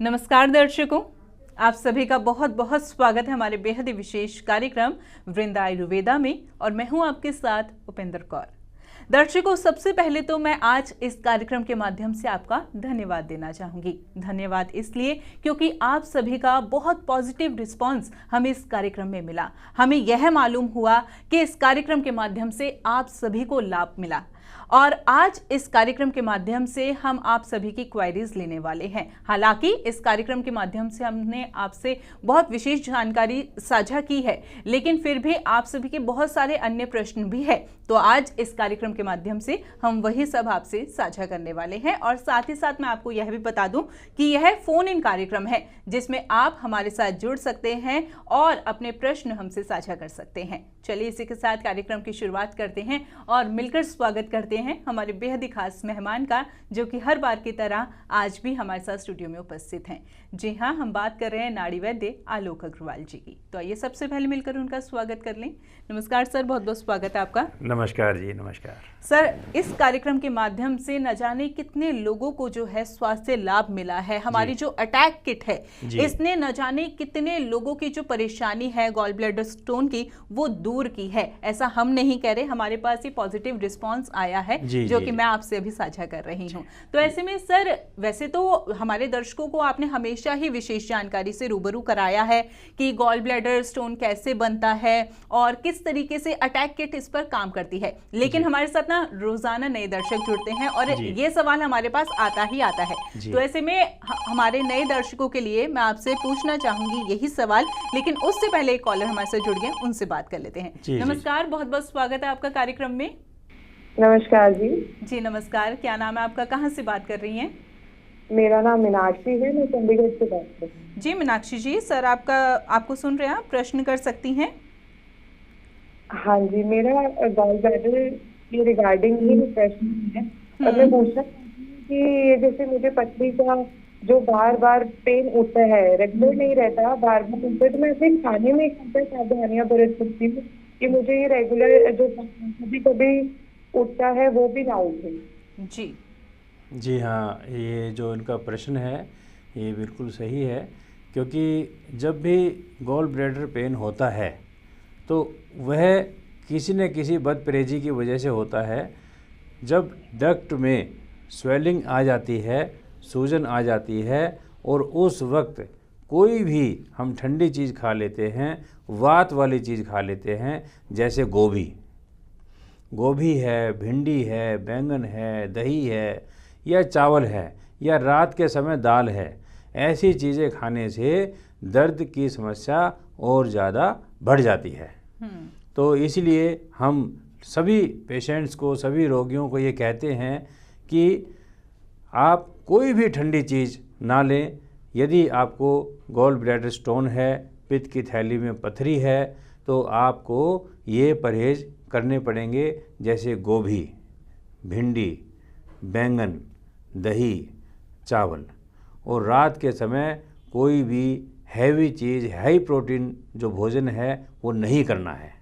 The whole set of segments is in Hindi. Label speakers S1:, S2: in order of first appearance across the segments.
S1: नमस्कार दर्शकों, आप सभी का बहुत बहुत स्वागत है हमारे बेहद ही विशेष कार्यक्रम वृंदा आयुर्वेदा में और मैं हूं आपके साथ उपेंद्र कौर। दर्शकों, सबसे पहले तो मैं आज इस कार्यक्रम के माध्यम से आपका धन्यवाद देना चाहूंगी। धन्यवाद इसलिए क्योंकि आप सभी का बहुत पॉजिटिव रिस्पांस हमें इस कार्यक्रम में मिला। हमें यह मालूम हुआ कि इस कार्यक्रम के माध्यम से आप सभी को लाभ मिला और आज इस कार्यक्रम के माध्यम से हम आप सभी की क्वेरीज लेने वाले हैं। हालांकि इस कार्यक्रम के माध्यम से हमने आपसे बहुत विशेष जानकारी साझा की है, लेकिन फिर भी आप सभी के बहुत सारे अन्य प्रश्न भी है, तो आज इस कार्यक्रम के माध्यम से हम वही सब आपसे साझा करने वाले हैं। और साथ ही साथ मैं आपको यह भी बता दूं कि यह फोन इन कार्यक्रम है जिसमें आप हमारे साथ जुड़ सकते हैं और अपने प्रश्न हमसे साझा कर सकते हैं। चलिए इसी के साथ कार्यक्रम की शुरुआत करते हैं और मिलकर स्वागत करते हैं हमारे बेहद ही खास मेहमान का, जो कि हर बार की तरह आज भी हमारे साथ स्टूडियो में उपस्थित हैं। जी हाँ, हम बात कर रहे हैं नाड़ी वैद्य आलोक अग्रवाल जी की। तो आइए सबसे पहले मिलकर उनका स्वागत कर लें। नमस्कार सर, बहुत बहुत स्वागत है आपका।
S2: नमस्कार जी, नमस्कार
S1: सर। इस कार्यक्रम के माध्यम से न जाने कितने लोगों को जो है स्वास्थ्य लाभ मिला है। हमारी जो अटैक किट है इसने न जाने कितने लोगों की जो परेशानी है गॉल ब्लैडर स्टोन की वो दूर की है। ऐसा हम नहीं कह रहे, हमारे पास ये पॉजिटिव रिस्पांस आया है जो कि मैं आपसे अभी साझा कर रही हूँ। तो ऐसे में सर, वैसे तो हमारे दर्शकों को आपने हमेशा ही विशेष जानकारी से रूबरू कराया है कि गॉल ब्लैडर स्टोन कैसे बनता है और किस तरीके से अटैक किट इस पर काम करती है, लेकिन हमारे साथ ना रोजाना नए दर्शक जुड़ते हैं और ये सवाल हमारे पास आता ही आता है। तो ऐसे में हमारे नए दर्शकों के लिए मैं आपसे पूछना चाहूंगी यही सवाल, लेकिन उससे पहले एक कॉलर हमारे साथ जुड़ गए, उनसे बात कर लेते हैं। नमस्कार, बहुत बहुत स्वागत है आपका कार्यक्रम में।
S3: नमस्कार जी।
S1: जी नमस्कार, क्या नाम है आपका, कहाँ से बात कर रही हैं?
S3: मेरा नाम मीनाक्षी है, मैं चंडीगढ़ से बात कर रही हूँ।
S1: जी मीनाक्षी जी, सर आपको सुन रहे हैं, आप प्रश्न कर सकती हैं।
S3: हाँ जी, मेरा गॉल ब्लैडर के रिगार्डिंग ही प्रश्न है और मैं पूछना चाहती हूँ कि ये जैसे मुझे पथरी का जो बार बार पेन उठता है, रेगुलर नहीं रहता, बार बार उठता है, तो मैं ऐसे खाने में सावधानियां बरत सकती हूँ कि मुझे ये रेगुलर जो कभी कभी उठता है वो भी ना उठे।
S2: जी हाँ, ये जो इनका प्रश्न है ये बिल्कुल सही है, क्योंकि जब भी गॉल ब्लैडर पेन होता है तो वह किसी न किसी बदपरहेजी की वजह से होता है। जब डक्ट में स्वेलिंग आ जाती है, सूजन आ जाती है और उस वक्त कोई भी हम ठंडी चीज़ खा लेते हैं, वात वाली चीज़ खा लेते हैं, जैसे गोभी है, भिंडी है, बैंगन है, दही है या चावल है या रात के समय दाल है, ऐसी चीज़ें खाने से दर्द की समस्या और ज़्यादा बढ़ जाती है। तो इसलिए हम सभी पेशेंट्स को, सभी रोगियों को ये कहते हैं कि आप कोई भी ठंडी चीज़ ना लें। यदि आपको गॉल ब्लैडर स्टोन है, पित्त की थैली में पथरी है, तो आपको ये परहेज करने पड़ेंगे, जैसे गोभी, भिंडी, बैंगन, दही, चावल, और रात के समय कोई भी हैवी चीज़, हाई प्रोटीन जो भोजन है वो नहीं करना है।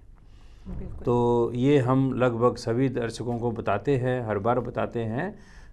S2: तो ये हम लगभग सभी दर्शकों को बताते हैं, हर बार बताते हैं।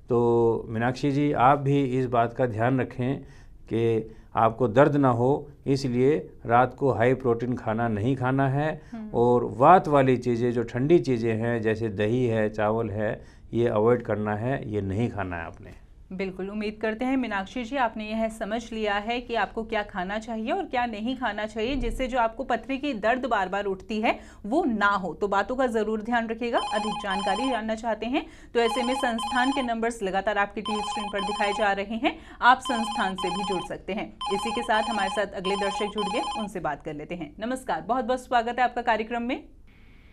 S2: तो मीनाक्षी जी, आप भी इस बात का ध्यान रखें कि आपको दर्द ना हो, इसलिए रात को हाई प्रोटीन खाना नहीं खाना है और वात वाली चीज़ें, जो ठंडी चीज़ें हैं जैसे दही है, चावल है, ये अवॉइड करना है, ये नहीं खाना है आपने।
S1: बिल्कुल, उम्मीद करते हैं मीनाक्षी जी आपने यह समझ लिया है कि आपको क्या खाना चाहिए और क्या नहीं खाना चाहिए, जिससे जो आपको पथरी की दर्द बार बार उठती है वो ना हो। तो बातों का जरूर ध्यान रखिएगा। अधिक जानकारी जानना चाहते हैं तो ऐसे में संस्थान के नंबर्स लगातार आपकी टीवी स्क्रीन पर दिखाए जा रहे हैं, आप संस्थान से भी जुड़ सकते हैं। इसी के साथ हमारे साथ अगले दर्शक जुड़ गए, उनसे बात कर लेते हैं। नमस्कार, बहुत बहुत स्वागत है आपका कार्यक्रम में।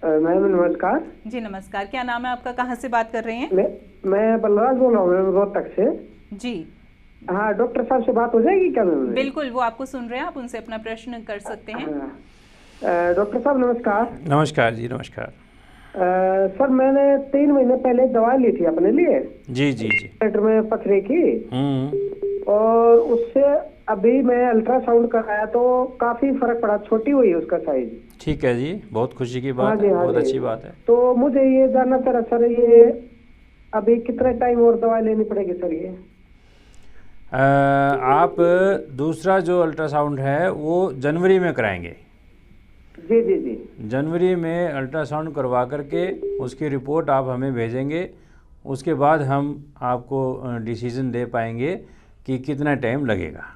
S3: मैम नमस्कार।
S1: जी नमस्कार, क्या नाम है आपका, कहाँ से बात कर रहे हैं?
S3: मैं बलराज बोल रहा हूँ रोहतक से।
S1: जी
S3: हाँ, डॉक्टर साहब से बात हो जाएगी क्या मैम?
S1: बिल्कुल, वो आपको सुन रहे हैं, आप उनसे अपना प्रश्न कर सकते हैं।
S3: डॉक्टर साहब नमस्कार।
S2: नमस्कार जी, नमस्कार।
S3: सर, मैंने 3 महीने पहले दवाई ली थी अपने लिए।
S2: जी जी जी।
S3: पेट में पथरी की, और उससे अभी मैं अल्ट्रासाउंड कराया तो काफी फर्क पड़ा, छोटी हुई उसका साइज।
S2: ठीक है जी, बहुत खुशी की बात है, बहुत अच्छी बात है।
S3: तो मुझे ये जानना था सर, ये अभी कितना टाइम और दवाई लेनी पड़ेगी सर? ये
S2: आप दूसरा जो अल्ट्रासाउंड है वो जनवरी में कराएंगे।
S4: जी जी जी।
S2: जनवरी में अल्ट्रासाउंड करवा करके उसकी रिपोर्ट आप हमें भेजेंगे, उसके बाद हम आपको डिसीज़न दे पाएंगे कि कितना टाइम लगेगा।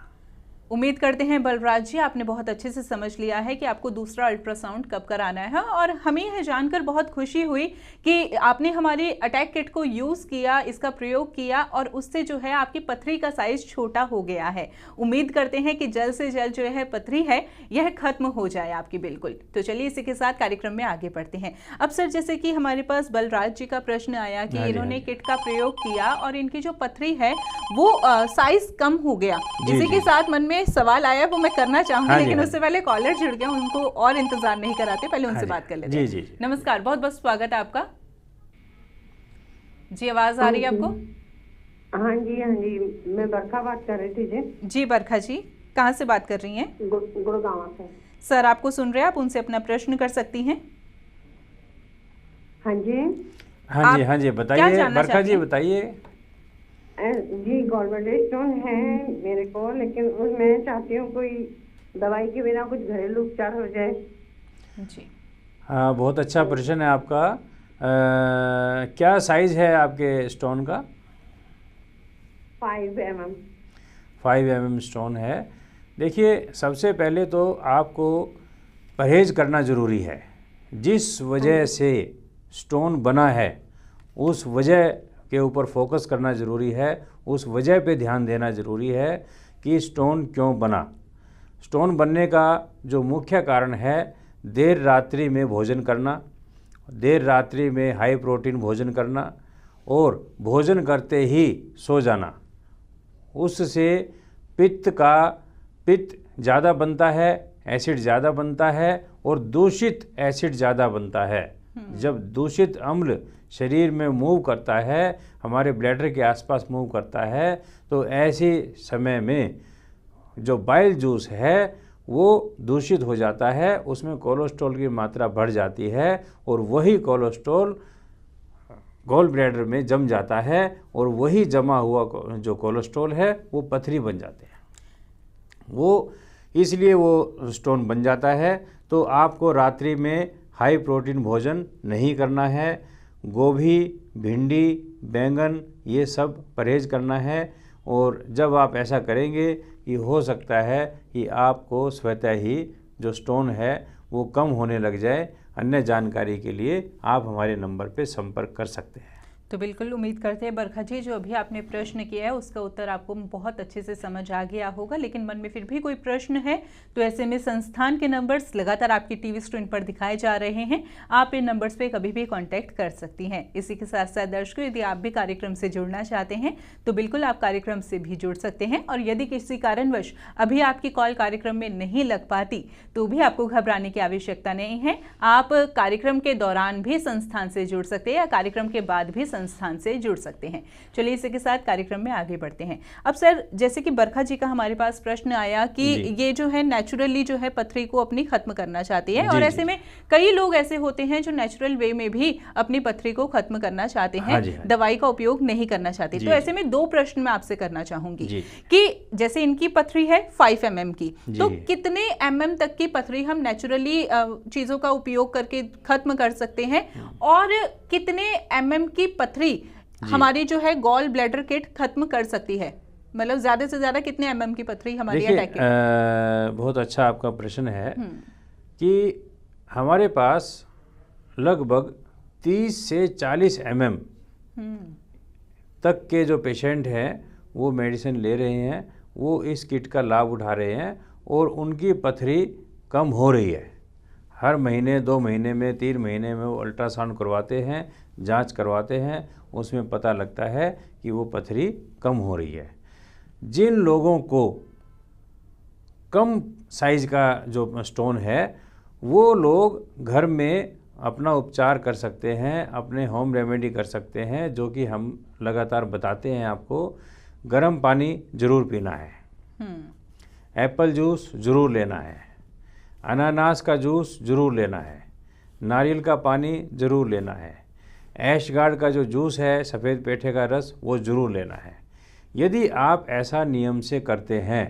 S1: उम्मीद करते हैं बलराज जी आपने बहुत अच्छे से समझ लिया है कि आपको दूसरा अल्ट्रासाउंड कब कराना है, और हमें यह जानकर बहुत खुशी हुई कि आपने हमारी अटैक किट को यूज़ किया, इसका प्रयोग किया और उससे जो है आपकी पथरी का साइज छोटा हो गया है। उम्मीद करते हैं कि जल्द से जल्द जो है पथरी है यह खत्म हो जाए आपकी। बिल्कुल, तो चलिए इसी के साथ कार्यक्रम में आगे बढ़ते हैं। अब सर, जैसे कि हमारे पास बलराज जी का प्रश्न आया कि इन्होंने किट का प्रयोग किया और इनकी जो पथरी है वो साइज कम हो गया, इसी के साथ मन में सवाल आया वो मैं करना चाहूंगी, लेकिन उससे पहले कॉलर जुड़ गया, उनको और इंतजार नहीं कराते, पहले उनसे बात कर लेते हैं।
S2: जी जी।
S1: नमस्कार, बहुत बहुत स्वागत है आपका जी। आवाज आ रही है आपको?
S4: हाँ जी, मैं बरखा बात कर रही थी
S1: जी बरखा जी, कहाँ से बात कर रही हैं?
S4: गुड़गांव से।
S1: सर आपको सुन रहे हैं, आप उनसे अपना प्रश्न कर सकती हैं।
S4: हाँ जी
S2: हाँ जी बताइए बरखा जी, बताइए।
S4: जी, गॉलब्लैडर स्टोन है मेरे को, लेकिन मैं चाहती हूँ कोई दवाई के बिना कुछ घरेलू उपचार हो जाए।
S1: जी
S2: हाँ, बहुत अच्छा प्रश्न है आपका। क्या साइज है आपके स्टोन का?
S4: 5 mm।
S2: 5 mm स्टोन है। देखिए, सबसे पहले तो आपको परहेज करना ज़रूरी है। जिस वजह से स्टोन बना है उस वजह के ऊपर फोकस करना ज़रूरी है, उस वजह पे ध्यान देना ज़रूरी है कि स्टोन क्यों बना। स्टोन बनने का जो मुख्य कारण है देर रात्रि में भोजन करना, देर रात्रि में हाई प्रोटीन भोजन करना और भोजन करते ही सो जाना। उससे पित्त ज़्यादा बनता है, एसिड ज़्यादा बनता है और दूषित एसिड ज़्यादा बनता है। जब दूषित अम्ल शरीर में मूव करता है, हमारे ब्लैडर के आसपास मूव करता है, तो ऐसे समय में जो बाइल जूस है वो दूषित हो जाता है, उसमें कोलेस्ट्रॉल की मात्रा बढ़ जाती है और वही कोलेस्ट्रॉल गॉल ब्लैडर में जम जाता है और वही जमा हुआ जो कोलेस्ट्रॉल है वो पथरी बन जाते हैं। वो इसलिए वो स्टोन बन जाता है। तो आपको रात्रि में हाई प्रोटीन भोजन नहीं करना है। गोभी, भिंडी, बैंगन ये सब परहेज करना है, और जब आप ऐसा करेंगे कि हो सकता है कि आपको स्वतः ही जो स्टोन है वो कम होने लग जाए। अन्य जानकारी के लिए आप हमारे नंबर पे संपर्क कर सकते हैं।
S1: तो बिल्कुल उम्मीद करते हैं बरखा जी जो अभी आपने प्रश्न किया है उसका उत्तर आपको बहुत अच्छे से समझ आ गया होगा, लेकिन मन में फिर भी कोई प्रश्न है तो ऐसे में संस्थान के नंबर्स लगातार आपकी टीवी स्क्रीन पर दिखाए जा रहे हैं, आप इन नंबर्स पे कभी भी कांटेक्ट कर सकती हैं। इसी के साथ साथ दर्शकों, यदि आप भी कार्यक्रम से जुड़ना चाहते हैं तो बिल्कुल आप कार्यक्रम से भी जुड़ सकते हैं, और यदि किसी कारणवश अभी आपकी कॉल कार्यक्रम में नहीं लग पाती तो भी आपको घबराने की आवश्यकता नहीं है। आप कार्यक्रम के दौरान भी संस्थान से जुड़ सकते हैं या कार्यक्रम के बाद भी संस्थान से जुड़ सकते हैं। चलिए इसी के साथ कार्यक्रम में आगे बढ़ते हैं। अब सर, जैसे कि बरखा जी का हमारे पास प्रश्न आया कि ये जो है नेचुरली जो है पथरी को अपनी खत्म करना चाहती है, और ऐसे में कई लोग ऐसे होते हैं जो नेचुरल वे में भी अपनी पथरी को खत्म करना चाहते हैं, दवाई का उपयोग नहीं करना चाहते। तो ऐसे में दो प्रश्न मैं आपसे करना चाहूंगी कि जैसे इनकी पथरी है 5 mm की, तो कितने mm तक की पथरी हम नेचुरली चीजों का उपयोग करके खत्म कर सकते हैं, और कितने mm की पथरी हमारी जो है गॉल ब्लैडर किट खत्म कर सकती है? मतलब ज्यादा से ज्यादा कितने mm की पथरी हमारी अटैक किट?
S2: बहुत अच्छा आपका प्रश्न है कि हमारे पास लगभग 30 से 40 mm तक के जो पेशेंट हैं वो मेडिसिन ले रहे हैं, वो इस किट का लाभ उठा रहे हैं और उनकी पथरी कम हो रही है। हर महीने, 2 महीने में, 3 महीने में वो अल्ट्रासाउंड करवाते हैं, जांच करवाते हैं, उसमें पता लगता है कि वो पथरी कम हो रही है। जिन लोगों को कम साइज का जो स्टोन है वो लोग घर में अपना उपचार कर सकते हैं, अपने होम रेमेडी कर सकते हैं, जो कि हम लगातार बताते हैं आपको। गर्म पानी ज़रूर पीना है, एप्पल जूस ज़रूर लेना है, अनानास का जूस ज़रूर लेना है, नारियल का पानी ज़रूर लेना है, ऐश गार्ड का जो जूस है, सफ़ेद पेठे का रस, वो ज़रूर लेना है। यदि आप ऐसा नियम से करते हैं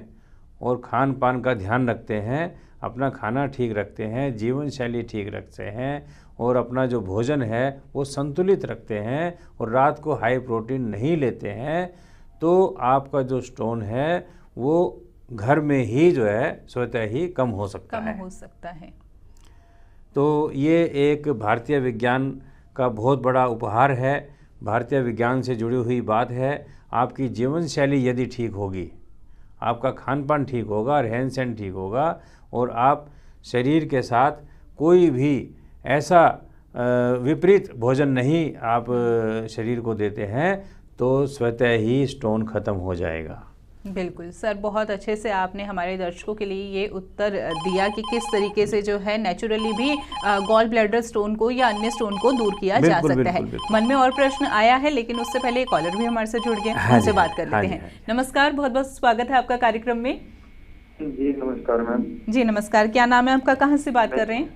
S2: और खान पान का ध्यान रखते हैं, अपना खाना ठीक रखते हैं, जीवन शैली ठीक रखते हैं और अपना जो भोजन है वो संतुलित रखते हैं और रात को हाई प्रोटीन नहीं लेते हैं, तो आपका जो स्टोन है वो घर में ही जो है स्वतः ही कम हो सकता है। तो ये एक भारतीय विज्ञान का बहुत बड़ा उपहार है, भारतीय विज्ञान से जुड़ी हुई बात है। आपकी जीवन शैली यदि ठीक होगी, आपका खान पान ठीक होगा, रहन सहन ठीक होगा और आप शरीर के साथ कोई भी ऐसा विपरीत भोजन नहीं आप शरीर को देते हैं, तो स्वतः ही स्टोन खत्म हो जाएगा।
S1: बिल्कुल सर, बहुत अच्छे से आपने हमारे दर्शकों के लिए ये उत्तर दिया कि किस तरीके से जो है नेचुरली भी गॉल ब्लैडर स्टोन को या अन्य स्टोन को दूर किया जा सकता है। मन में और प्रश्न आया है, लेकिन उससे पहले एक कॉलर भी हमारे से जुड़ गए, उनसे बात कर लेते हैं। नमस्कार, बहुत बहुत स्वागत है आपका कार्यक्रम में।
S5: जी नमस्कार मैम।
S1: जी नमस्कार, क्या नाम है आपका, कहाँ से बात कर रहे हैं?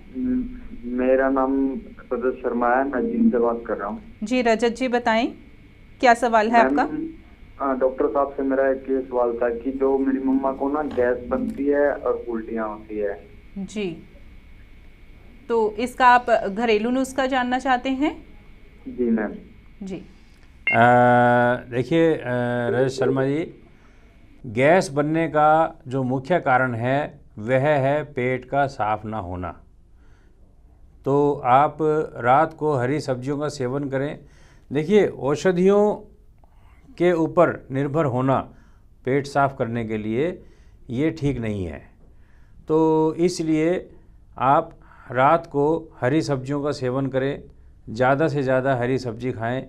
S5: मेरा नाम रजत शर्मा है, मैं जिम से बात कर रहा हूँ।
S1: जी रजत जी, बताएं क्या सवाल है आपका?
S5: डॉक्टर साहब से मेरा एक ये सवाल था कि जो मेरी मम्मा को ना गैस बनती है और उल्टियाँ होती है।
S1: जी, तो इसका आप घरेलू नुस्खा जानना चाहते हैं?
S5: जी मैम।
S1: जी
S2: देखिए रजत शर्मा जी, गैस बनने का जो मुख्य कारण है वह है पेट का साफ ना होना। तो आप रात को हरी सब्जियों का सेवन करें। देखिए, औषधियों के ऊपर निर्भर होना पेट साफ करने के लिए ये ठीक नहीं है। तो इसलिए आप रात को हरी सब्जियों का सेवन करें, ज़्यादा से ज़्यादा हरी सब्जी खाएं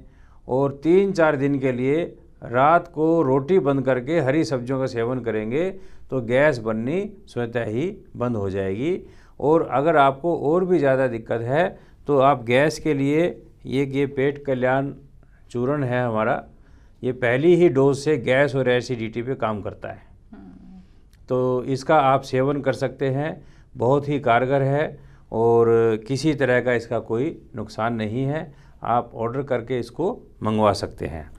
S2: और 3-4 दिन के लिए रात को रोटी बंद करके हरी सब्जियों का सेवन करेंगे तो गैस बननी स्वतः ही बंद हो जाएगी। और अगर आपको और भी ज़्यादा दिक्कत है तो आप गैस के लिए ये पेट कल्याण चूर्ण है हमारा, ये पहली ही डोज से गैस और एसिडिटी पे काम करता है, तो इसका आप सेवन कर सकते हैं। बहुत ही कारगर है और किसी तरह का इसका कोई नुकसान नहीं है। आप ऑर्डर करके इसको मंगवा सकते हैं।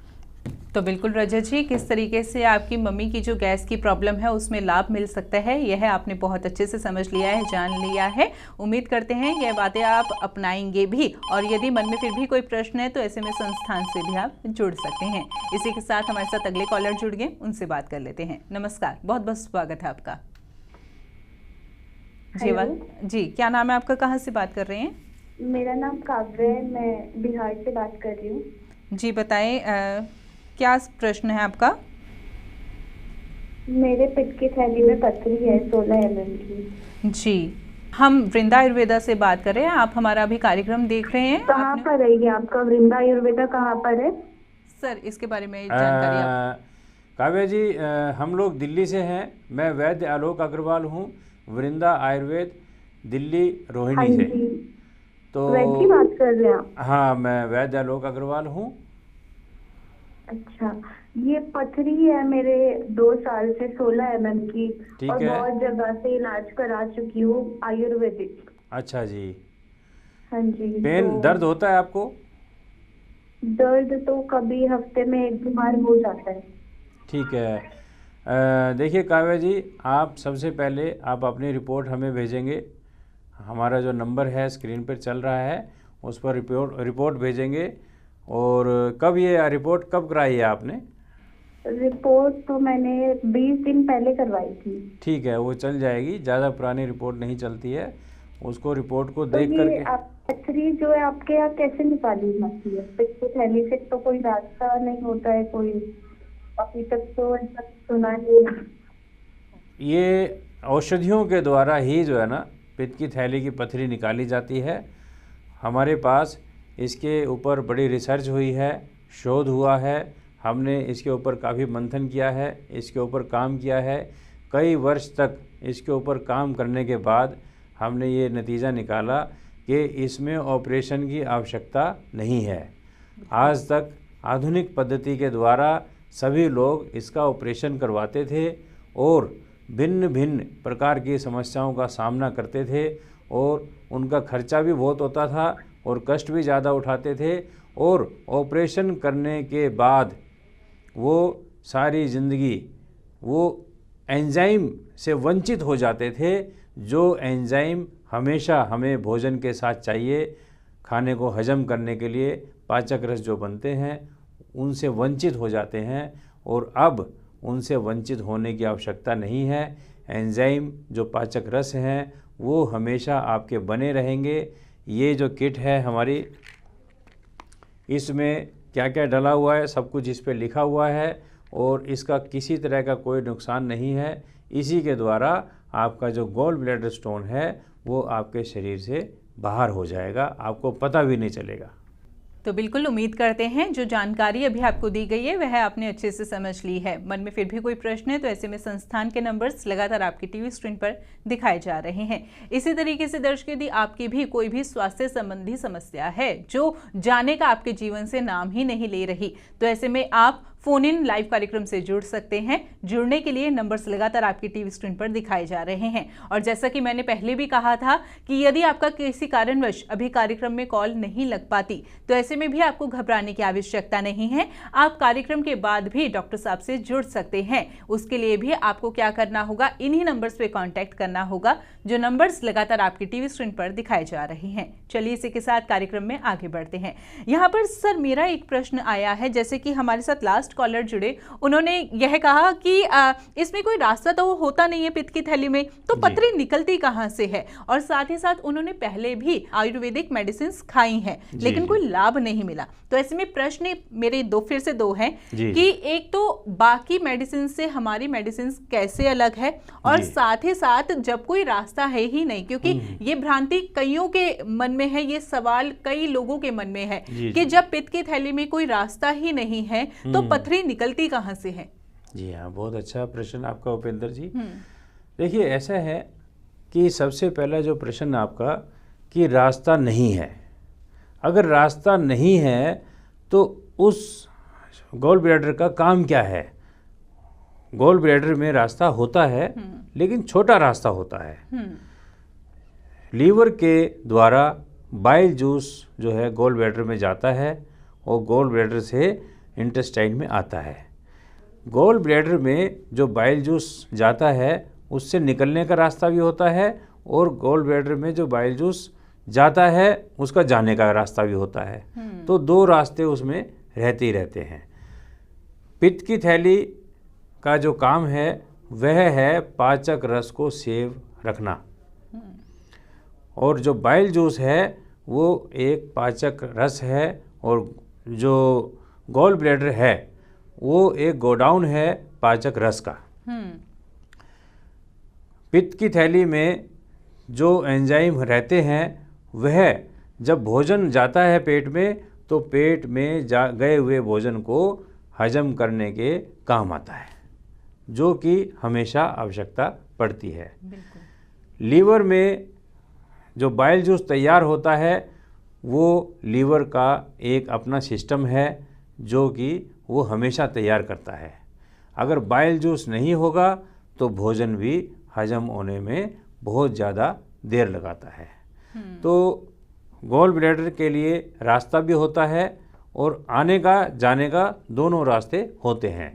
S1: तो बिल्कुल रजत जी, किस तरीके से आपकी मम्मी की जो गैस की प्रॉब्लम है उसमें लाभ मिल सकता है, यह आपने बहुत अच्छे से समझ लिया है, जान लिया है। उम्मीद करते हैं यह बातें आप अपनाएंगे भी, और यदि मन में फिर भी कोई प्रश्न है तो ऐसे में संस्थान से भी आप जुड़ सकते हैं। इसी के साथ हमारे साथ अगले कॉलर जुड़ गए, उनसे बात कर लेते हैं। नमस्कार, बहुत बहुत स्वागत है आपका। जी, क्या नाम है आपका, कहाँ से बात कर रहे हैं?
S6: मेरा नाम काव्य है, मैं बिहार से बात कर रही हूँ।
S1: जी बताएं, क्या प्रश्न है आपका?
S6: मेरे पेट की थैली में पथरी है 16 mm की।
S1: जी, हम वृंदा आयुर्वेदा से बात कर रहे हैं। आप हमारा अभी कार्यक्रम देख रहे हैं।
S6: कहाँ पर है ये आपका वृंदा आयुर्वेदा, कहाँ पर है
S1: सर? इसके बारे में जानकारी आप।
S2: काव्या जी, हम लोग दिल्ली से हैं। मैं वैद्य आलोक अग्रवाल हूँ, वृंदा आयुर्वेद, दिल्ली रोहिणी से।
S6: तो वैद्य की बात कर रहे हैं आप?
S2: हाँ, मैं वैद्य आलोक अग्रवाल हूँ।
S6: अच्छा, ये पथरी है मेरे 2 साल से 16 mm की, और बहुत जगह से इलाज करा चुकी हूँ आयुर्वेदिक।
S2: अच्छा जी।
S6: हाँ जी।
S2: पेन दर्द होता है आपको?
S6: दर्द तो कभी हफ्ते में 1-2 बार हो जाता है।
S2: ठीक है। देखिए काव्या जी, आप सबसे पहले आप अपनी रिपोर्ट हमें भेजेंगे। हमारा जो नंबर है स्क्रीन पर चल रहा है, उस पर रिपोर्ट भेजेंगे। और कब ये रिपोर्ट कब कराई है आपने?
S6: रिपोर्ट तो मैंने 20 दिन पहले करवाई थी। ठीक
S2: है, वो चल जाएगी, ज़्यादा पुरानी रिपोर्ट नहीं चलती है। उसको रिपोर्ट को देख करके
S6: पथरी जो है आपके यहाँ कैसे निकाली जाती है? पेट की थैली से तो कोई रास्ता नहीं होता है कोई, अभी तक तो ऐसा सुना नहीं।
S2: ये औषधियों के द्वारा ही जो है ना पित्त की थैली की पथरी निकाली जाती है। हमारे पास इसके ऊपर बड़ी रिसर्च हुई है, शोध हुआ है, हमने इसके ऊपर काफ़ी मंथन किया है, इसके ऊपर काम किया है। कई वर्ष तक इसके ऊपर काम करने के बाद हमने ये नतीजा निकाला कि इसमें ऑपरेशन की आवश्यकता नहीं है। आज तक आधुनिक पद्धति के द्वारा सभी लोग इसका ऑपरेशन करवाते थे और भिन्न भिन्न प्रकार की समस्याओं का सामना करते थे, और उनका खर्चा भी बहुत होता था और कष्ट भी ज़्यादा उठाते थे, और ऑपरेशन करने के बाद वो सारी ज़िंदगी वो एंजाइम से वंचित हो जाते थे, जो एंजाइम हमेशा हमें भोजन के साथ चाहिए, खाने को हजम करने के लिए पाचक रस जो बनते हैं उनसे वंचित हो जाते हैं, और अब उनसे वंचित होने की आवश्यकता नहीं है। एंजाइम जो पाचक रस हैं वो हमेशा आपके बने रहेंगे। ये जो किट है हमारी, इसमें क्या क्या डला हुआ है सब कुछ इस पे लिखा हुआ है, और इसका किसी तरह का कोई नुकसान नहीं है। इसी के द्वारा आपका जो गॉल ब्लैडर स्टोन है वो आपके शरीर से बाहर हो जाएगा, आपको पता भी नहीं चलेगा।
S1: तो बिल्कुल उम्मीद करते हैं जो जानकारी अभी आपको दी गई है वह आपने अच्छे से समझ ली है। मन में फिर भी कोई प्रश्न है तो ऐसे में संस्थान के नंबर्स लगातार आपकी टीवी स्क्रीन पर दिखाए जा रहे हैं। इसी तरीके से दर्शक, यदि आपकी भी कोई भी स्वास्थ्य संबंधी समस्या है जो जाने का आपके जीवन से नाम ही नहीं ले रही, तो ऐसे में आप फोन इन लाइव कार्यक्रम से जुड़ सकते हैं। जुड़ने के लिए नंबर्स लगातार आपकी टीवी स्क्रीन पर दिखाए जा रहे हैं। और जैसा कि मैंने पहले भी कहा था कि यदि आपका किसी कारणवश अभी कार्यक्रम में कॉल नहीं लग पाती, तो ऐसे में भी आपको घबराने की आवश्यकता नहीं है। आप कार्यक्रम के बाद भी डॉक्टर साहब से जुड़ सकते हैं। उसके लिए भी आपको क्या करना होगा, इन्हीं नंबर्स पे कांटेक्ट करना होगा जो नंबर्स लगातार आपकी टीवी स्क्रीन पर दिखाए जा रहे हैं। चलिए इसी के साथ कार्यक्रम में आगे बढ़ते हैं। यहाँ पर सर मेरा एक प्रश्न आया है, जैसे कि हमारे साथ लास्ट कॉलर जुड़े, उन्होंने यह कहा कि इसमें कोई रास्ता तो होता नहीं है पित्त की थैली में, तो पथरी निकलती कहां से है? और साथ ही साथ उन्होंने पहले भी आयुर्वेदिक मेडिसिन खाई हैं लेकिन कोई लाभ नहीं मिला। तो ऐसे में प्रश्न मेरे फिर से दो हैं कि एक तो बाकी मेडिसिन से हमारी मेडिसिन कैसे अलग है, और साथ ही साथ जब कोई रास्ता है ही नहीं, क्योंकि ये भ्रांति कईयों के मन में है, ये सवाल कई लोगों के मन में है कि जब पित्त की थैली में कोई रास्ता ही नहीं है तो पथरी निकलती कहां से है?
S2: जी हाँ, बहुत अच्छा प्रश्न आपका उपेंद्र जी। देखिए ऐसा है कि सबसे पहला जो प्रश्न आपका कि रास्ता नहीं है, अगर रास्ता नहीं है तो उस गॉल ब्लैडर का काम क्या है? गॉल ब्लैडर में रास्ता होता है लेकिन छोटा रास्ता होता है। लीवर के द्वारा बाइल जूस जो है गॉल ब्लैडर में जाता है और गॉल ब्लैडर से इंटेस्टाइन में आता है। गॉल ब्लैडर में जो बाइल जूस जाता है उससे निकलने का रास्ता भी होता है, और गॉल ब्लैडर में जो बाइल जूस जाता है उसका जाने का रास्ता भी होता है। तो दो रास्ते उसमें रहते ही रहते हैं। पित्त की थैली का जो काम है वह है पाचक रस को सेव रखना, और जो बाइल जूस है वो एक पाचक रस है, और जो गॉल ब्लैडर है वो एक गोडाउन है पाचक रस का। पित्त की थैली में जो एंजाइम रहते हैं वह जब भोजन जाता है पेट में, तो पेट में गए हुए भोजन को हजम करने के काम आता है, जो कि हमेशा आवश्यकता पड़ती है। लीवर में जो बाइल जूस तैयार होता है वो लीवर का एक अपना सिस्टम है जो कि वो हमेशा तैयार करता है। अगर बाइल जूस नहीं होगा तो भोजन भी हजम होने में बहुत ज़्यादा देर लगाता है। तो गॉल ब्लैडर के लिए रास्ता भी होता है और आने का जाने का दोनों रास्ते होते हैं।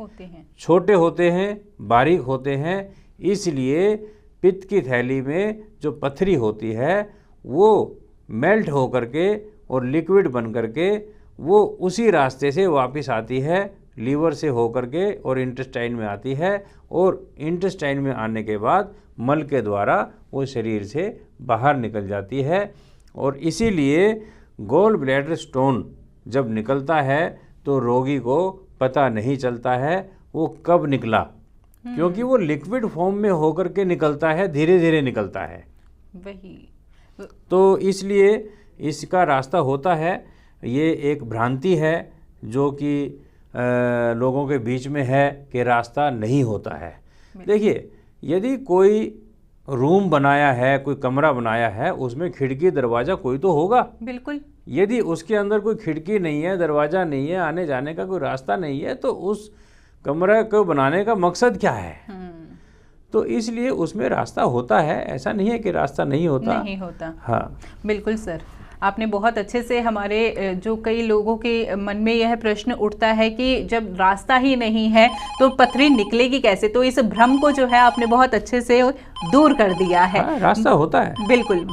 S2: छोटे होते हैं, बारीक होते हैं, इसलिए पित्त की थैली में जो पथरी होती है वो मेल्ट हो करके और लिक्विड बन करके वो उसी रास्ते से वापस आती है, लीवर से हो करके और इंटेस्टाइन में आती है, और इंटेस्टाइन में आने के बाद मल के द्वारा वो शरीर से बाहर निकल जाती है। और इसीलिए गॉल ब्लैडर स्टोन जब निकलता है तो रोगी को पता नहीं चलता है वो कब निकला, क्योंकि वो लिक्विड फॉर्म में होकर के निकलता है, धीरे धीरे निकलता है
S1: वही।
S2: तो इसलिए इसका रास्ता होता है। ये एक भ्रांति है जो कि लोगों के बीच में है कि रास्ता नहीं होता है। देखिए, यदि कोई रूम बनाया है, कोई कमरा बनाया है, उसमें खिड़की दरवाज़ा कोई तो होगा।
S1: बिल्कुल।
S2: यदि उसके अंदर कोई खिड़की नहीं है, दरवाज़ा नहीं है, आने जाने का कोई रास्ता नहीं है, तो उस कमरे को बनाने का मकसद क्या है? तो इसलिए उसमें रास्ता होता है, ऐसा नहीं है कि रास्ता नहीं होता।
S1: नहीं होता।
S2: हाँ
S1: बिल्कुल सर, आपने बहुत अच्छे से हमारे जो कई लोगों के मन में यह प्रश्न उठता है कि जब रास्ता ही नहीं है तो पथरी निकलेगी कैसे, तो इस भ्रम को जो है आपने बहुत अच्छे से दूर कर दिया है।
S2: रास्ता होता है,
S1: बिल्कुल।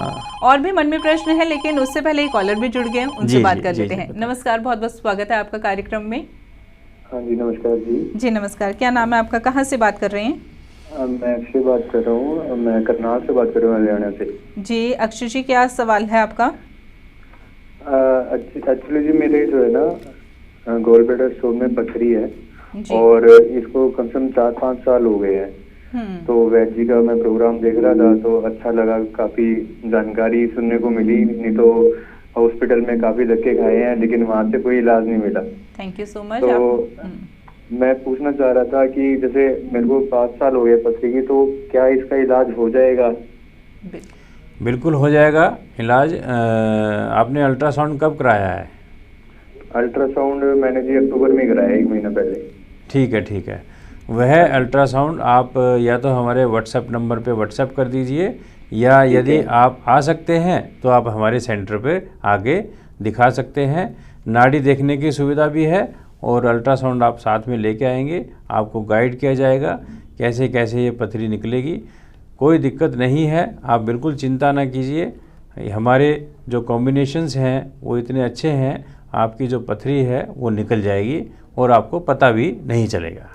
S1: और भी मन में प्रश्न है, लेकिन उससे पहले एक कॉलर भी जुड़ गए, उनसे बात कर लेते हैं। नमस्कार, बहुत बहुत स्वागत है आपका कार्यक्रम में।
S5: हाँ जी नमस्कार जी।
S1: जी नमस्कार, क्या नाम है आपका, कहाँ से बात कर रहे हैं?
S5: मैं अक्षय बात कर रहा हूँ, मैं करनाल से बात कर रहा हूँ, हरियाणा से।
S1: जी अक्षय जी, क्या सवाल है आपका?
S5: एक्चुअली जी मेरे जो है ना गोल ब्लैडर स्टोन में पथरी है
S1: जी।
S5: और इसको कम से कम 4-5 साल हो गए हैं। तो वैद्य जी का मैं प्रोग्राम देख रहा था तो अच्छा लगा, काफी जानकारी सुनने को मिली। नहीं तो हॉस्पिटल में काफी धक्के खाए हैं लेकिन वहाँ से कोई इलाज नहीं मिला।
S1: Thank you so much.
S5: तो मैं पूछना चाह रहा था कि जैसे मेरे को 5 साल हो गए पथरी की, तो क्या इसका इलाज हो जाएगा?
S2: बिल्कुल हो जाएगा इलाज। आपने अल्ट्रासाउंड कब कराया है?
S5: अल्ट्रासाउंड मैंने जी अक्टूबर में कराया, 1 महीना पहले।
S2: ठीक है, ठीक है। वह अल्ट्रासाउंड आप या तो हमारे व्हाट्सएप नंबर पे व्हाट्सएप कर दीजिए, या यदि आप आ सकते हैं तो आप हमारे सेंटर पे आके दिखा सकते हैं। नाड़ी देखने की सुविधा भी है और अल्ट्रासाउंड आप साथ में लेके आएंगे, आपको गाइड किया जाएगा कैसे कैसे ये पथरी निकलेगी। कोई दिक्कत नहीं है, आप बिल्कुल चिंता ना कीजिए। हमारे जो कॉम्बिनेशंस हैं वो इतने अच्छे हैं, आपकी जो पथरी है वो निकल जाएगी और आपको पता भी नहीं चलेगा।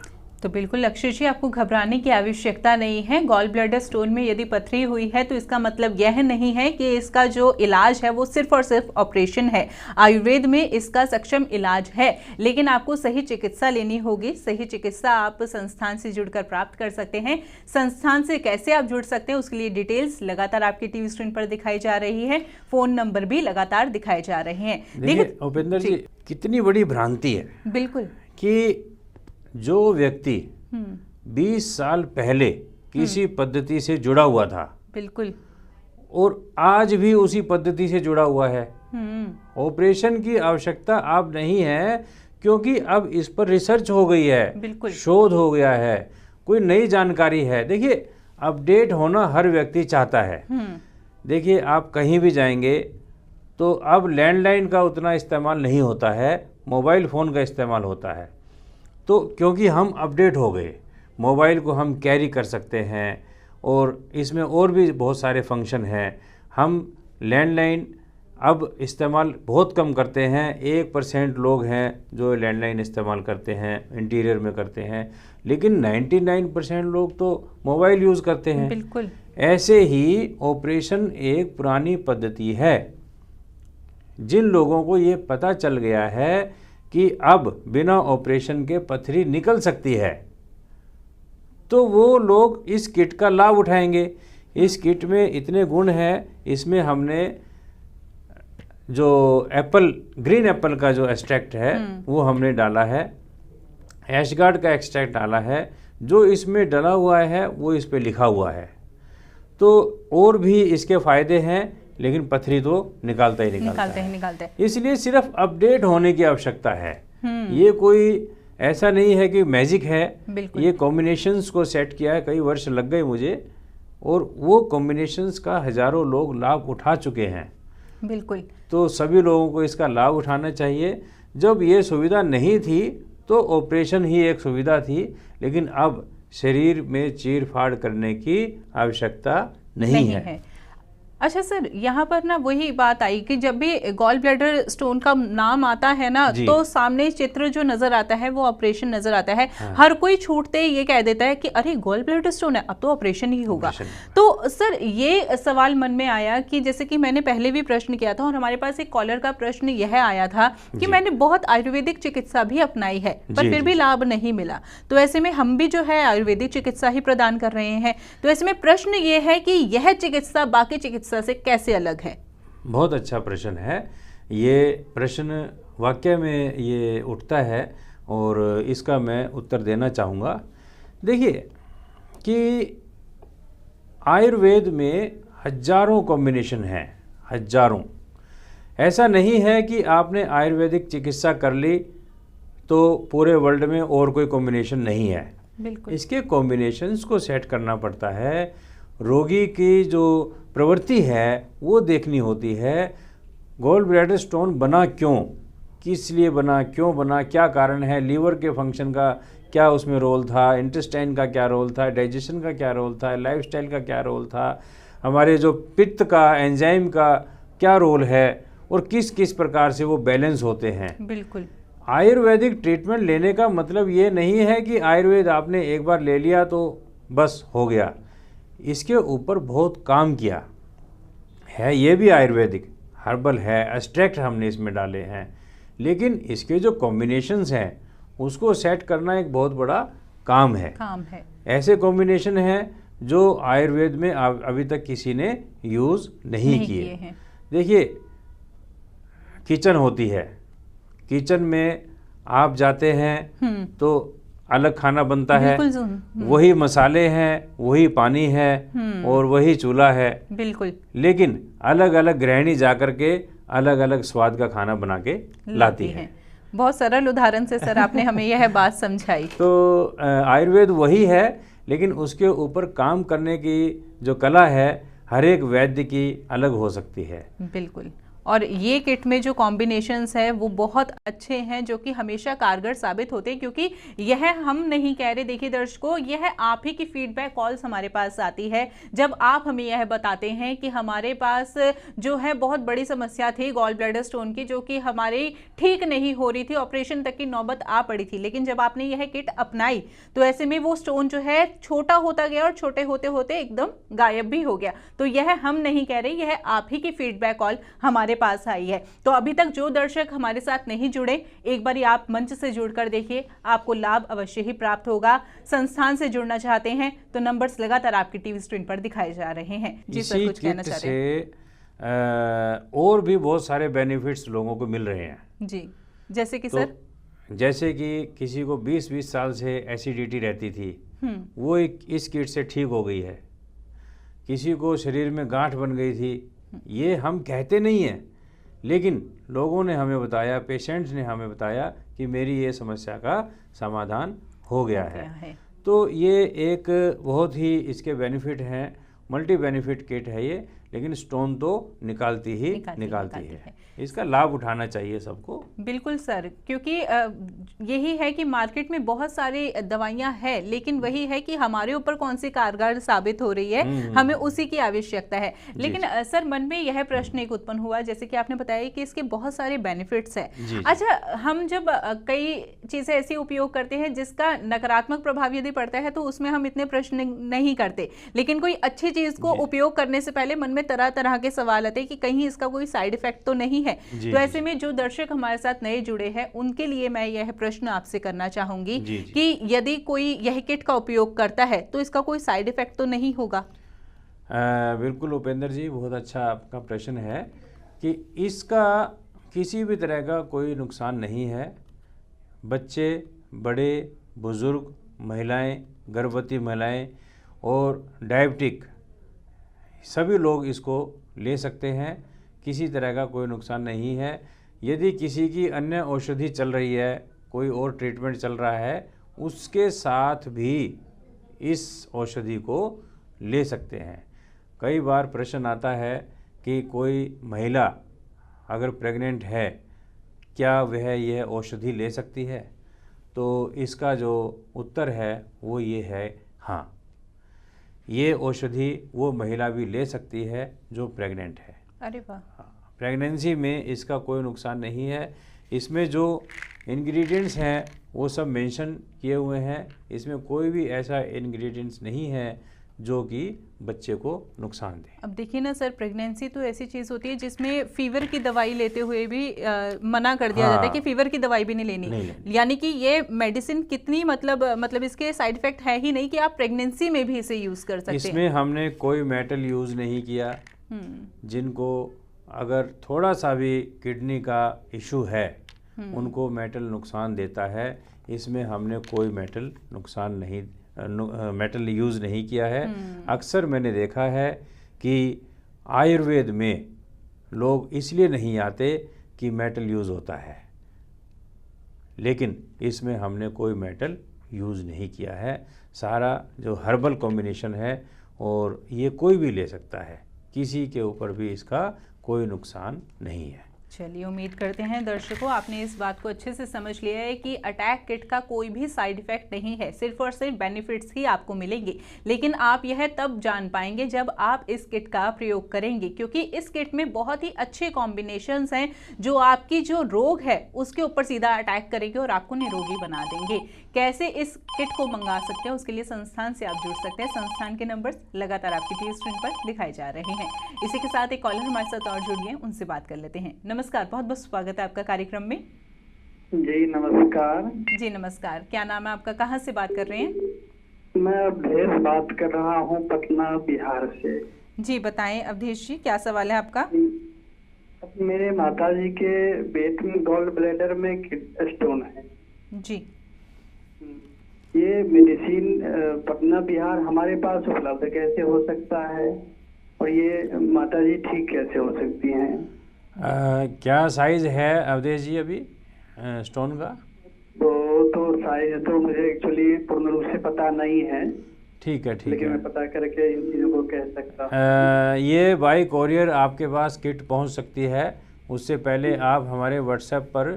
S1: तो बिल्कुल अक्षय जी, आपको घबराने की आवश्यकता नहीं है। गॉल ब्लैडर स्टोन में यदि पथरी हुई है तो इसका मतलब यह नहीं है कि इसका जो इलाज है वो सिर्फ और सिर्फ ऑपरेशन है। आयुर्वेद में इसका सक्षम इलाज है, लेकिन आपको सही चिकित्सा लेनी होगी। सही चिकित्सा आप संस्थान से जुड़कर प्राप्त कर सकते हैं। संस्थान से कैसे आप जुड़ सकते हैं उसके लिए डिटेल्स लगातार आपकी टीवी स्क्रीन पर दिखाई जा रही है, फोन नंबर भी लगातार दिखाए जा रहे हैं।
S2: देखिए उपेंद्र जी, कितनी बड़ी भ्रांति है
S1: बिल्कुल
S2: कि जो व्यक्ति 20 साल पहले किसी पद्धति से जुड़ा हुआ था,
S1: बिल्कुल,
S2: और आज भी उसी पद्धति से जुड़ा हुआ है, ऑपरेशन की आवश्यकता अब नहीं है, क्योंकि अब इस पर रिसर्च हो गई है,
S1: बिल्कुल,
S2: शोध हो गया है, कोई नई जानकारी है। देखिए अपडेट होना हर व्यक्ति चाहता है। देखिए आप कहीं भी जाएंगे तो अब लैंडलाइन का उतना इस्तेमाल नहीं होता है, मोबाइल फ़ोन का इस्तेमाल होता है। तो क्योंकि हम अपडेट हो गए, मोबाइल को हम कैरी कर सकते हैं और इसमें और भी बहुत सारे फंक्शन हैं। हम लैंडलाइन अब इस्तेमाल बहुत कम करते हैं, 1% लोग हैं जो लैंडलाइन इस्तेमाल करते हैं, इंटीरियर में करते हैं, लेकिन 99% लोग तो मोबाइल यूज़ करते हैं।
S1: बिल्कुल।
S2: ऐसे ही ऑपरेशन एक पुरानी पद्धति है। जिन लोगों को ये पता चल गया है कि अब बिना ऑपरेशन के पथरी निकल सकती है, तो वो लोग इस किट का लाभ उठाएंगे। इस किट में इतने गुण हैं, इसमें हमने जो ग्रीन एप्पल का जो एक्सट्रैक्ट है वो हमने डाला है, ऐशगार्ड का एक्सट्रैक्ट डाला है। जो इसमें डला हुआ है वो इस पे लिखा हुआ है। तो और भी इसके फ़ायदे हैं, लेकिन पथरी तो निकालता ही निकालता है। इसलिए सिर्फ अपडेट होने की आवश्यकता है। ये कोई ऐसा नहीं है कि मैजिक है। ये कॉम्बिनेशंस को सेट किया है, कई वर्ष लग गए मुझे, और वो कॉम्बिनेशंस का हजारों लोग लाभ उठा चुके हैं।
S1: बिल्कुल।
S2: तो सभी लोगों को इसका लाभ उठाना चाहिए। जब ये सुविधा नहीं थी तो ऑपरेशन ही एक सुविधा थी, लेकिन अब शरीर में चीर फाड़ करने की आवश्यकता नहीं है।
S1: अच्छा सर, यहाँ पर ना वही बात आई कि जब भी गॉल ब्लैडर स्टोन का नाम आता है ना, तो सामने चित्र जो नजर आता है वो ऑपरेशन नजर आता है। हर कोई छूटते ही ये कह देता है कि अरे गॉल ब्लैडर स्टोन है, अब तो ऑपरेशन ही होगा। तो सर ये सवाल मन में आया कि जैसे कि मैंने पहले भी प्रश्न किया था और हमारे पास एक कॉलर का प्रश्न यह आया था कि मैंने बहुत आयुर्वेदिक चिकित्सा भी अपनाई है पर फिर भी लाभ नहीं मिला। तो ऐसे में हम भी जो है आयुर्वेदिक चिकित्सा ही प्रदान कर रहे हैं। तो ऐसे में प्रश्न ये है कि यह चिकित्सा बाकी चिकित्सा से कैसे अलग है?
S2: बहुत अच्छा प्रश्न है। ये प्रश्न वाकई में ये उठता है और इसका मैं उत्तर देना चाहूँगा। देखिए कि आयुर्वेद में हजारों कॉम्बिनेशन हैं, हजारों। ऐसा नहीं है कि आपने आयुर्वेदिक चिकित्सा कर ली तो पूरे वर्ल्ड में और कोई कॉम्बिनेशन नहीं है।
S1: बिल्कुल।
S2: इसके कॉम्बिनेशंस को सेट करना पड़ता है। रोगी की जो प्रवृत्ति है वो देखनी होती है, गॉल ब्लैडर स्टोन बना क्यों, किस लिए बना, क्यों बना, क्या कारण है, लीवर के फंक्शन का क्या उसमें रोल था, इंटेस्टाइन का क्या रोल था, डाइजेशन का क्या रोल था, लाइफस्टाइल का क्या रोल था, हमारे जो पित्त का, एंजाइम का क्या रोल है, और किस किस प्रकार से वो बैलेंस होते हैं।
S1: बिल्कुल।
S2: आयुर्वेदिक ट्रीटमेंट लेने का मतलब ये नहीं है कि आयुर्वेद आपने एक बार ले लिया तो बस हो गया। इसके ऊपर बहुत काम किया है, ये भी आयुर्वेदिक हर्बल है, एक्सट्रैक्ट हमने इसमें डाले हैं, लेकिन इसके जो कॉम्बिनेशंस हैं उसको सेट करना एक बहुत बड़ा काम है। ऐसे कॉम्बिनेशन हैं जो आयुर्वेद में अभी तक किसी ने यूज़ नहीं किए हैं। देखिए, किचन होती है, किचन में आप जाते हैं तो अलग खाना बनता है, वही मसाले हैं, वही पानी है और वही चूल्हा है,
S1: बिल्कुल,
S2: लेकिन अलग अलग गृहिणी जाकर के अलग अलग स्वाद का खाना बना के लाती है।
S1: बहुत सरल उदाहरण से सर आपने हमें यह बात समझाई।
S2: तो आयुर्वेद वही है, लेकिन उसके ऊपर काम करने की जो कला है हर एक वैद्य की अलग हो सकती है।
S1: बिल्कुल, और ये किट में जो कॉम्बिनेशंस है वो बहुत अच्छे हैं, जो कि हमेशा कारगर साबित होते हैं, क्योंकि यह हम नहीं कह रहे। देखिए दर्शकों, यह आप ही की फीडबैक कॉल्स हमारे पास आती है जब आप हमें यह बताते हैं कि हमारे पास जो है बहुत बड़ी समस्या थी गॉल ब्लैडर स्टोन की, जो कि हमारी ठीक नहीं हो रही थी, ऑपरेशन तक की नौबत आ पड़ी थी, लेकिन जब आपने यह किट अपनाई तो ऐसे में वो स्टोन जो है छोटा होता गया और छोटे होते होते एकदम गायब भी हो गया। तो यह हम नहीं कह रहे, यह आप ही की फीडबैक कॉल हमारे पास आई है। तो अभी तक जो दर्शक हमारे साथ नहीं जुड़े, एक बार आप मंच से जुड़कर देखिए, आपको लाभ अवश्य ही प्राप्त होगा। संस्थान से जुड़ना चाहते हैं तो नंबर्स लगातार आपकी टीवी स्क्रीन पर दिखाए जा रहे हैं। जी सर, कुछ कहना चाह रहे हैं?
S2: और भी बहुत सारे बेनिफिट्स लोगों को मिल रहे हैं
S1: जी, जैसे कि सर,
S2: जैसे कि किसी को 20-20 साल से एसिडिटी रहती थी, वो इस किट से ठीक हो गई है। किसी को शरीर में गांठ बन गई थी, ये हम कहते नहीं हैं, लेकिन लोगों ने हमें बताया, पेशेंट्स ने हमें बताया कि मेरी ये समस्या का समाधान हो गया है। तो ये एक बहुत ही इसके बेनिफिट हैं, मल्टी बेनिफिट किट है ये, लेकिन स्टोन तो निकालती है। इसका लाभ उठाना चाहिए सबको।
S1: बिल्कुल सर, क्योंकि यही है कि मार्केट में बहुत सारी दवाइयां हैं, लेकिन वही है कि हमारे ऊपर कौन सी कारगर साबित हो रही है, हमें उसी की आवश्यकता है। लेकिन सर, मन में यह प्रश्न एक उत्पन्न हुआ, जैसे कि आपने बताया कि इसके बहुत सारे बेनिफिट्स हैं। अच्छा, हम जब कई चीजें ऐसी उपयोग करते हैं जिसका नकारात्मक प्रभाव यदि पड़ता है तो उसमें हम इतने प्रश्न नहीं करते, लेकिन कोई अच्छी चीज को उपयोग करने से पहले मन में तरह तरह के सवाल आते हैं कि कहीं इसका कोई साइड इफेक्ट तो नहीं है। तो ऐसे में जो दर्शक हमारे साथ नए जुड़े हैं उनके लिए मैं यह प्रश्न आपसे करना चाहूंगी कि यदि कोई यह किट का उपयोग करता है तो इसका कोई साइड इफेक्ट तो नहीं होगा?
S2: बिल्कुल उपेंद्र जी, बहुत अच्छा आपका प्रश्न है कि इसका किसी भी तरह का कोई नुकसान नहीं है। बच्चे, बड़े, बुजुर्ग, महिलाएं, गर्भवती महिलाएं और डायबिटिक सभी लोग इसको ले सकते हैं। किसी तरह का कोई नुकसान नहीं है। यदि किसी की अन्य औषधि चल रही है, कोई और ट्रीटमेंट चल रहा है, उसके साथ भी इस औषधि को ले सकते हैं। कई बार प्रश्न आता है कि कोई महिला अगर प्रेग्नेंट है, क्या वह यह औषधि ले सकती है? तो इसका जो उत्तर है वो ये है, हाँ, ये औषधि वो महिला भी ले सकती है जो प्रेग्नेंट है।
S1: अरे वाह!
S2: प्रेगनेंसी में इसका कोई नुकसान नहीं है। इसमें जो इंग्रेडिएंट्स हैं वो सब मेंशन किए हुए हैं। इसमें कोई भी ऐसा इंग्रेडिएंट्स नहीं है जो कि बच्चे को नुकसान दे।
S1: अब देखिए ना सर, प्रेगनेंसी तो ऐसी चीज़ होती है जिसमें फीवर की दवाई लेते हुए भी मना कर दिया जाता है कि फीवर की दवाई भी नहीं लेनी। यानी कि ये मेडिसिन कितनी मतलब इसके साइड इफेक्ट है ही नहीं कि आप प्रेगनेंसी में भी इसे यूज़ कर सकते हैं।
S2: इसमें हमने कोई मेटल यूज़ नहीं किया। जिनको अगर थोड़ा सा भी किडनी का इशू है उनको मेटल नुकसान देता है। इसमें हमने कोई मेटल नुकसान नहीं, मेटल यूज़ नहीं किया है। अक्सर मैंने देखा है कि आयुर्वेद में लोग इसलिए नहीं आते कि मेटल यूज़ होता है, लेकिन इसमें हमने कोई मेटल यूज़ नहीं किया है। सारा जो हर्बल कॉम्बिनेशन है और ये कोई भी ले सकता है, किसी के ऊपर भी इसका कोई नुकसान नहीं है।
S1: चलिए, उम्मीद करते हैं दर्शकों आपने इस बात को अच्छे से समझ लिया है कि अटैक किट का कोई भी साइड इफेक्ट नहीं है, सिर्फ और सिर्फ बेनिफिट्स ही आपको मिलेंगे। लेकिन आप यह तब जान पाएंगे जब आप इस किट का प्रयोग करेंगे, क्योंकि इस किट में बहुत ही अच्छे कॉम्बिनेशंस हैं जो आपकी जो रोग है उसके ऊपर सीधा अटैक करेंगे और आपको निरोगी बना देंगे। कैसे इस किट को मंगा सकते हैं, उसके लिए संस्थान से आप जुड़ सकते हैं। संस्थान के नंबर्स लगातार आपकी टीवी स्क्रीन पर दिखाए जा रहे हैं। इसी के साथ एक कॉलर हमारे साथ और जुड़ गए, उनसे बात कर लेते हैं। नमस्कार, बहुत बहुत स्वागत है आपका कार्यक्रम में।
S7: जी नमस्कार।
S1: जी नमस्कार, क्या नाम है आपका, कहाँ से बात कर रहे हैं?
S7: मैं अवधेश बात कर रहा हूँ, पटना बिहार से।
S1: जी बताएं अवधेश जी, क्या सवाल है आपका?
S7: मेरे माताजी के पेट में गॉल ब्लैडर में स्टोन है
S1: जी।
S7: ये मेडिसिन पटना बिहार हमारे पास उपलब्ध कैसे हो सकता है, और ये माताजी ठीक कैसे हो सकती हैं?
S2: क्या साइज है अवधेश जी अभी स्टोन का?
S7: तो साइज तो मुझे एक्चुअली पूर्ण रूप से पता नहीं है।
S2: ठीक है, ठीक
S7: लेकिन
S2: है,
S7: मैं पता करके इन चीज़ों को कह सकता हूँ।
S2: ये बाई कोरियर आपके पास किट पहुंच सकती है। उससे पहले आप हमारे व्हाट्सएप पर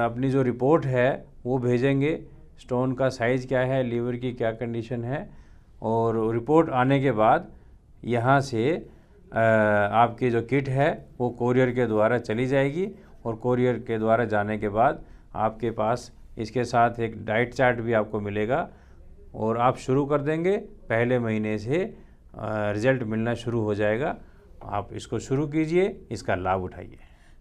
S2: अपनी जो रिपोर्ट है वो भेजेंगे, स्टोन का साइज़ क्या है, लीवर की क्या कंडीशन है, और रिपोर्ट आने के बाद यहाँ से आपकी जो किट है वो कोरियर के द्वारा चली जाएगी, और कोरियर के द्वारा जाने के बाद आपके पास इसके साथ एक डाइट चार्ट भी आपको मिलेगा, और आप शुरू कर देंगे पहले महीने से रिज़ल्ट मिलना शुरू हो जाएगा। आप इसको शुरू कीजिए, इसका लाभ उठाइए।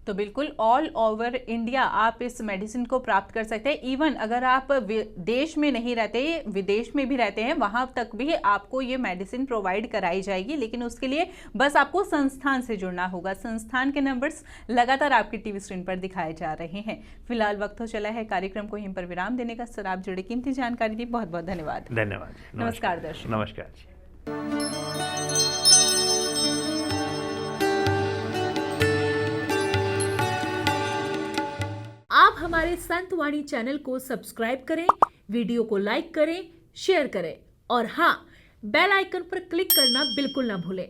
S1: तो बिल्कुल ऑल ओवर इंडिया आप इस मेडिसिन को प्राप्त कर सकते हैं। इवन अगर आप देश में नहीं रहते, विदेश में भी रहते हैं, वहां तक भी आपको ये मेडिसिन प्रोवाइड कराई जाएगी। लेकिन उसके लिए बस आपको संस्थान से जुड़ना होगा। संस्थान के नंबर्स लगातार आपकी टीवी स्क्रीन पर दिखाए जा रहे हैं। फिलहाल वक्त हो चला है कार्यक्रम को यहीं पर विराम देने का। सर, आप जुड़े, कीमती जानकारी दी, बहुत बहुत धन्यवाद।
S2: धन्यवाद।
S1: नमस्कार दर्शक।
S2: नमस्कार जी।
S8: आप हमारे संतवाणी चैनल को सब्सक्राइब करें, वीडियो को लाइक करें, शेयर करें, और हाँ, बेल आइकन पर क्लिक करना बिल्कुल ना भूलें।